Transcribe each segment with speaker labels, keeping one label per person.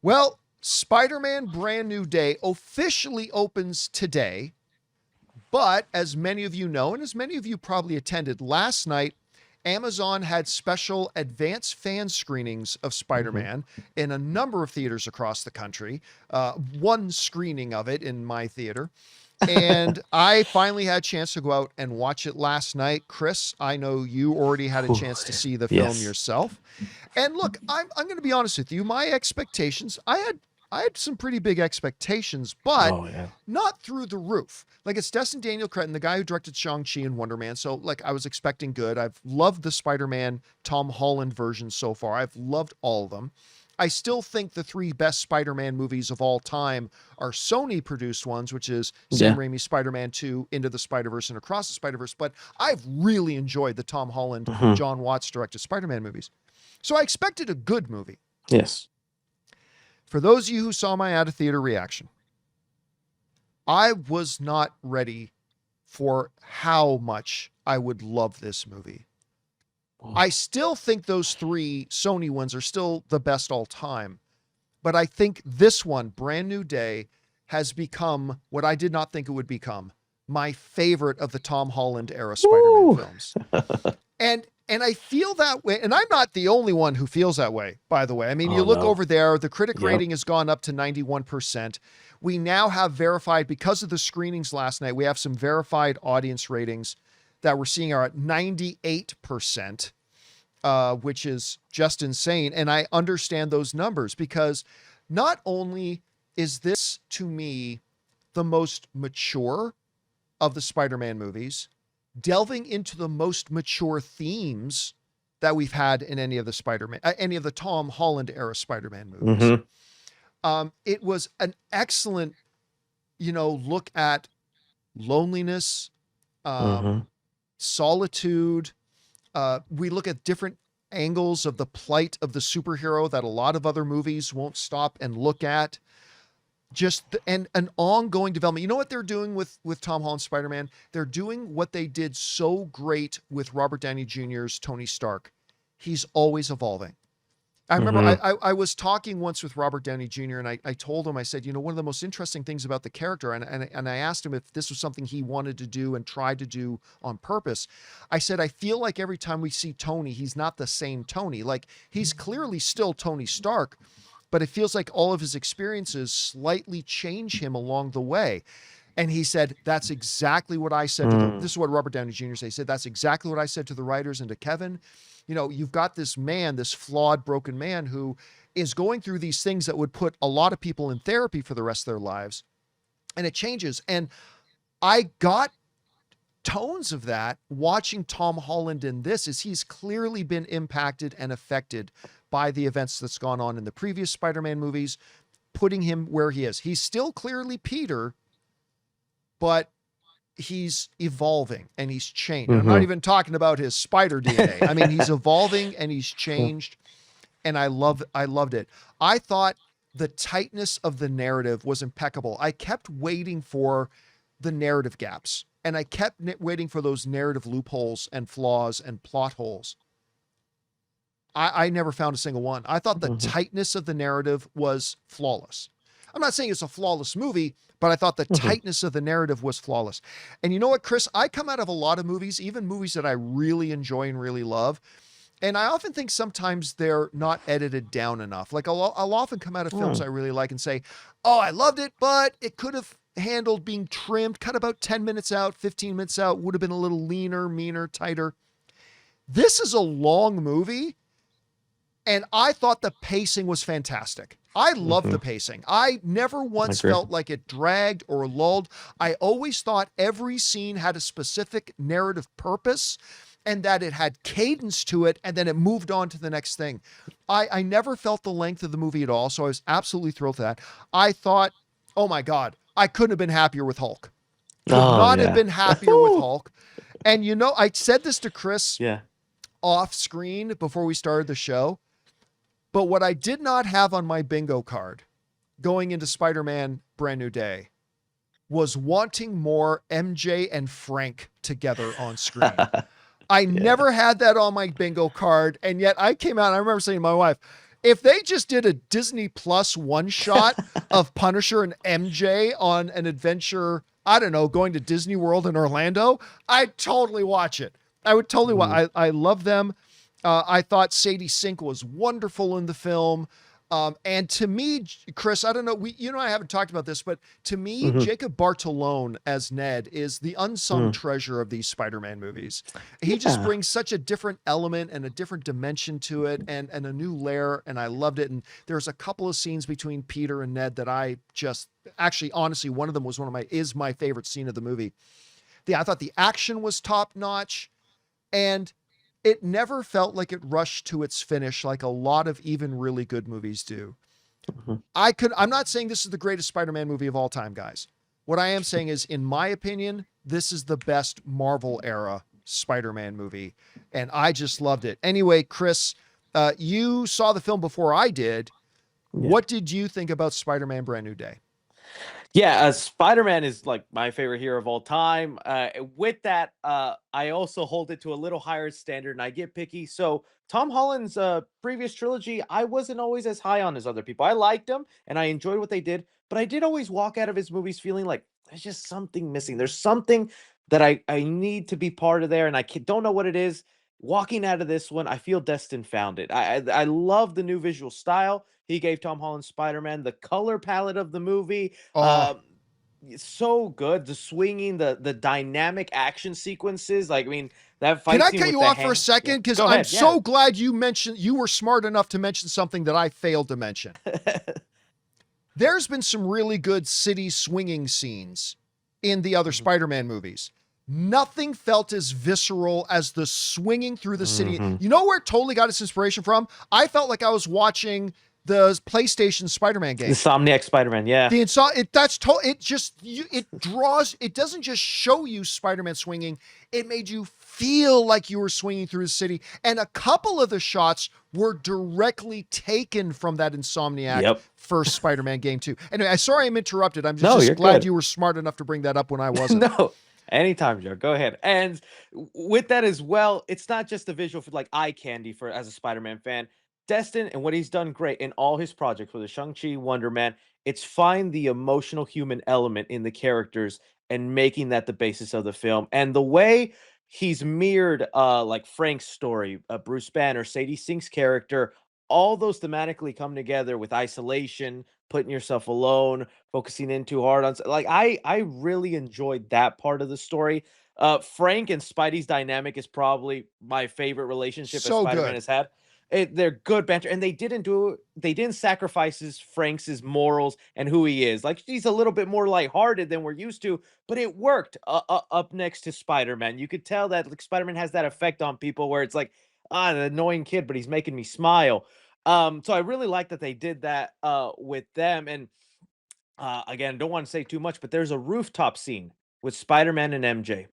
Speaker 1: Well, Spider-Man Brand New Day officially opens today. But as many of you know, and as many of you probably attended last night, Amazon had special advanced fan screenings of
Speaker 2: Mm-hmm.
Speaker 1: Spider-Man in a number of theaters across the country. One screening of it in my theater. And I finally had a chance to go out and watch it last night. Chris, I know you already had a
Speaker 2: Whew.
Speaker 1: chance to see the film
Speaker 2: Yes.
Speaker 1: yourself. And look, I'm going to be honest with you. My expectations, I had some pretty big expectations, but
Speaker 2: Oh yeah.
Speaker 1: not through the roof. Like it's Destin Daniel Cretton, the guy who directed Shang-Chi and Wonder Man. So like I was expecting good. I've loved the Spider-Man Tom Holland version so far. I've loved all of them. I still think the three best Spider-Man movies of all time are Sony produced ones, which is Sam
Speaker 2: Yeah.
Speaker 1: Raimi's Spider-Man 2, Into the Spider-Verse, and Across the Spider-Verse. But I've really enjoyed the Tom Holland,
Speaker 2: Hmm.
Speaker 1: John Watts directed Spider-Man movies. So I expected a good movie.
Speaker 2: Yes.
Speaker 1: For those of you who saw my out of theater reaction, I was not ready for how much I would love this movie. I still think those three Sony ones are still the best all time, but I think this one, Brand New Day, has become what I did not think it would become, my favorite of the Tom Holland era Spider-Man
Speaker 2: Woo!
Speaker 1: films. And I feel that way, and I'm not the only one who feels that way, by the way. I mean, you
Speaker 2: Oh
Speaker 1: look
Speaker 2: no.
Speaker 1: over there, the critic
Speaker 2: Yep.
Speaker 1: rating has gone up to 91%. We now have verified, because of the screenings last night, we have some verified audience ratings that we're seeing are at 98%, which is just insane. And I understand those numbers because not only is this, to me, the most mature of the Spider-Man movies, delving into the most mature themes that we've had in any of the Spider-Man, any of the Tom Holland era Spider-Man movies.
Speaker 2: Mm-hmm.
Speaker 1: It was an excellent, look at loneliness,
Speaker 2: Mm-hmm.
Speaker 1: solitude. We look at different angles of the plight of the superhero that a lot of other movies won't stop and look at. And an ongoing development. You know what they're doing with Tom Holland Spider-Man? They're doing what they did so great with Robert Downey Jr.'s Tony Stark. He's always evolving. I remember
Speaker 2: Mm-hmm.
Speaker 1: I was talking once with Robert Downey Jr. and I told him, I said, one of the most interesting things about the character, and I asked him if this was something he wanted to do and tried to do on purpose. I said, I feel like every time we see Tony, he's not the same Tony. Like he's clearly still Tony Stark, but it feels like all of his experiences slightly change him along the way. And he said, that's exactly what I said to this is what Robert Downey Jr. said. He said, that's exactly what I said to the writers and to Kevin. You've got this man, this flawed, broken man who is going through these things that would put a lot of people in therapy for the rest of their lives. And it changes. And I got tones of that watching Tom Holland in this, is he's clearly been impacted and affected by the events that's gone on in the previous Spider-Man movies, putting him where he is. He's still clearly Peter, but he's evolving and he's changed. And I'm not
Speaker 2: Mm-hmm.
Speaker 1: even talking about his spider DNA. I mean, he's evolving and he's changed, and I loved it. I thought the tightness of the narrative was impeccable. I kept waiting for the narrative gaps, and I kept waiting for those narrative loopholes and flaws and plot holes. I never found a single one. I thought the
Speaker 2: Mm-hmm.
Speaker 1: tightness of the narrative was flawless. I'm not saying it's a flawless movie, but I thought the
Speaker 2: Mm-hmm.
Speaker 1: tightness of the narrative was flawless. And you know what, Chris? I come out of a lot of movies, even movies that I really enjoy and really love. And I often think sometimes they're not edited down enough. Like I'll often come out of films I really like and say, oh, I loved it, but it could have handled being trimmed, cut about 10 minutes out, 15 minutes out, would have been a little leaner, meaner, tighter. This is a long movie, and I thought the pacing was fantastic. I love the
Speaker 2: Mm-hmm.
Speaker 1: pacing. I never
Speaker 2: I
Speaker 1: once
Speaker 2: agree.
Speaker 1: felt like it dragged or lulled. I always thought every scene had a specific narrative purpose and that it had cadence to it, and then it moved on to the next thing. I never felt the length of the movie at all, so I was absolutely thrilled for that. I thought, oh my God, I couldn't have been happier with Hulk. Could
Speaker 2: Oh
Speaker 1: not have
Speaker 2: yeah.
Speaker 1: been happier with Hulk. And I said this to Chris
Speaker 2: Yeah.
Speaker 1: off screen before we started the show. But what I did not have on my bingo card going into Spider-Man Brand New Day was wanting more MJ and Frank together on screen. I
Speaker 2: Yeah.
Speaker 1: never had that on my bingo card. And yet I came out, and I remember saying to my wife, If they just did a Disney Plus one shot of Punisher and MJ on an adventure, I don't know, going to Disney World in Orlando, I'd totally watch it. I would totally watch. I love them. I thought Sadie Sink was wonderful in the film. And to me, Chris, I don't know, I haven't talked about this, but to me, Jacob Bartolone as Ned is the unsung treasure of these Spider-Man movies. He just brings such a different element and a different dimension to it and a new layer. And I loved it. And there's a couple of scenes between Peter and Ned that I just actually, honestly, one of them was is my favorite scene of the movie. I thought the action was top notch, and it never felt like it rushed to its finish like a lot of even really good movies do. I'm not saying this is the greatest Spider-Man movie of all time, guys. What I am saying is, in my opinion, this is the best Marvel era Spider-Man movie, and I just loved it. Anyway, Chris, you saw the film before I did. Yeah. What did you think about Spider-Man Brand New Day?
Speaker 2: Yeah, Spider-Man is like my favorite hero of all time. With that, I also hold it to a little higher standard, and I get picky. So Tom Holland's previous trilogy, I wasn't always as high on as other people. I liked them, and I enjoyed what they did, but I did always walk out of his movies feeling like there's just something missing. There's something that I need to be part of there, and I don't know what it is. Walking out of this one, I feel Destin found it. I love the new visual style he gave Tom Holland's Spider-Man, the color palette of the movie. It's so good. The swinging, the dynamic action sequences. Like, I mean, that fight.
Speaker 1: Can I cut you off for a second? Because I'm so glad you were smart enough to mention something that I failed to mention. There's been some really good city swinging scenes in the other Spider-Man movies. Nothing felt as visceral as the swinging through the city. You know where it totally got its inspiration from? I felt like I was watching the PlayStation Spider-Man game.
Speaker 2: The Insomniac Spider-Man, yeah.
Speaker 1: It doesn't just show you Spider-Man swinging, it made you feel like you were swinging through the city. And a couple of the shots were directly taken from that Insomniac first Spider-Man game too. Anyway, sorry I'm interrupted. I'm just glad you were smart enough to bring that up when I wasn't.
Speaker 2: No. Anytime, Joe. Go ahead. And with that as well, it's not just the visual for like eye candy for as a Spider-Man fan. Destin and what he's done great in all his projects, whether Shang-Chi, Wonder Man, it's find the emotional human element in the characters and making that the basis of the film. And the way he's mirrored like Frank's story, Bruce Banner, Sadie Sink's character, all those thematically come together with isolation, putting yourself alone, focusing in too hard on like I really enjoyed that part of the story. Frank and Spidey's dynamic is probably my favorite relationship that Spider-Man has had. They're good banter, and they didn't sacrifice Frank's morals and who he is. Like, he's a little bit more lighthearted than we're used to, but it worked up next to Spider-Man. You could tell that like Spider-Man has that effect on people where it's like, an annoying kid, but he's making me smile. So I really like that they did that with them. And again, don't want to say too much, but there's a rooftop scene with Spider-Man and MJ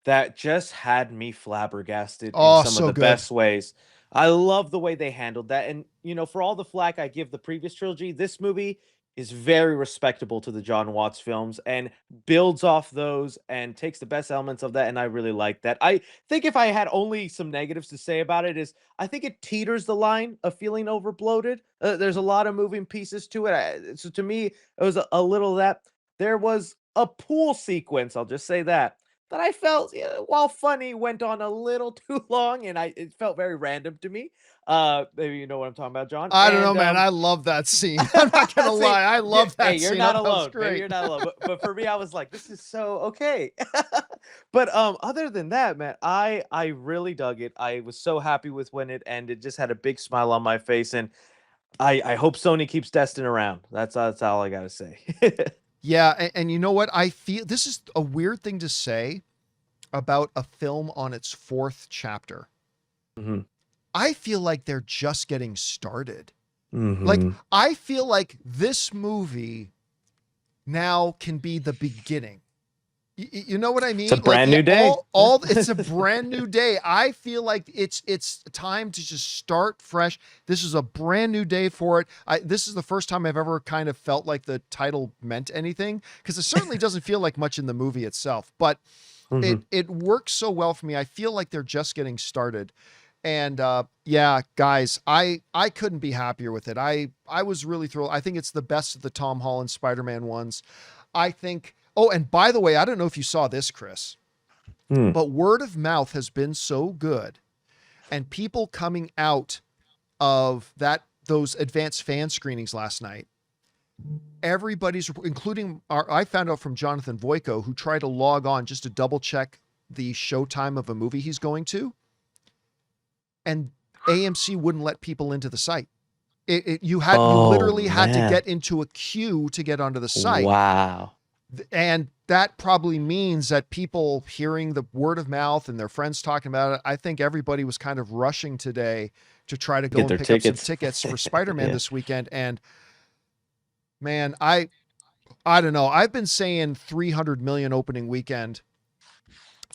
Speaker 2: that just had me flabbergasted in some of the best ways. I love the way they handled that. And, for all the flack I give the previous trilogy, this movie is very respectable to the John Watts films and builds off those and takes the best elements of that. And I really like that. I think if I had only some negatives to say about it is I think it teeters the line of feeling overbloated. There's a lot of moving pieces to it. So to me, it was a little of that. There was a pool sequence, I'll just say that I felt, while funny, went on a little too long, and it felt very random to me. Maybe you know what I'm talking about, John.
Speaker 1: I don't know, man. I love that scene. I'm not gonna lie. I love that scene.
Speaker 2: You're not alone. Maybe you're not alone. But for me, I was like, this is so okay. But other than that, man, I really dug it. I was so happy with when it ended. Just had a big smile on my face, and I hope Sony keeps Destin around. That's all I gotta say.
Speaker 1: Yeah, and you know what? I feel this is a weird thing to say about a film on its fourth chapter. I feel like they're just getting started. Like, I feel like this movie now can be the beginning. You know what I mean?
Speaker 2: It's a brand new day.
Speaker 1: It's a brand new day. I feel like it's time to just start fresh. This is a brand new day for it. This is the first time I've ever kind of felt like the title meant anything, because it certainly doesn't feel like much in the movie itself, but it works so well for me. I feel like they're just getting started. And yeah, guys, I couldn't be happier with it. I was really thrilled. I think it's the best of the Tom Holland Spider-Man ones. I think. Oh, and by the way, I don't know if you saw this, Chris,
Speaker 2: Hmm.
Speaker 1: but word of mouth has been so good, and people coming out of those advanced fan screenings last night. Everybody's, including I found out from Jonathan Voico, who tried to log on just to double check the showtime of a movie he's going to, and AMC wouldn't let people into the site. You
Speaker 2: Oh
Speaker 1: literally had to
Speaker 2: man.
Speaker 1: get into a queue to get onto the site.
Speaker 2: Wow.
Speaker 1: And that probably means that people hearing the word of mouth and their friends talking about it, I think everybody was kind of rushing today to try to go
Speaker 2: Get
Speaker 1: and
Speaker 2: their
Speaker 1: pick up some
Speaker 2: tickets.
Speaker 1: tickets for Spider-Man
Speaker 2: Yeah.
Speaker 1: this weekend. And man, I don't know. I've been saying 300 million opening weekend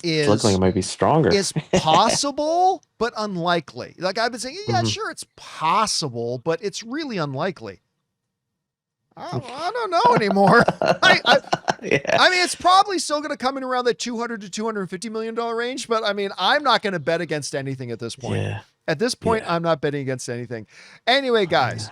Speaker 2: It's looking like it
Speaker 1: is
Speaker 2: might be stronger.
Speaker 1: is possible, but unlikely. Like I've been saying, yeah,
Speaker 2: Mhm.
Speaker 1: sure, it's possible, but it's really unlikely. I don't know anymore. I
Speaker 2: Yeah.
Speaker 1: I mean, it's probably still going to come in around that 200 to 250 million dollar range, but I mean, I'm not going to bet against anything at this point.
Speaker 2: Yeah.
Speaker 1: At this point,
Speaker 2: Yeah.
Speaker 1: I'm not betting against anything. Anyway,
Speaker 2: Oh, yeah.
Speaker 1: guys,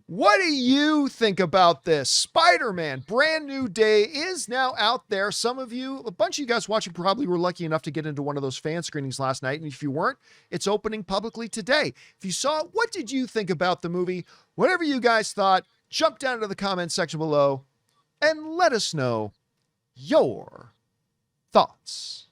Speaker 1: what do you think about this? Spider-Man Brand New Day is now out there. Some of you, a bunch of you guys watching probably were lucky enough to get into one of those fan screenings last night. And if you weren't, it's opening publicly today. If you saw it, what did you think about the movie? Whatever you guys thought, jump down to the comment section below and let us know your thoughts.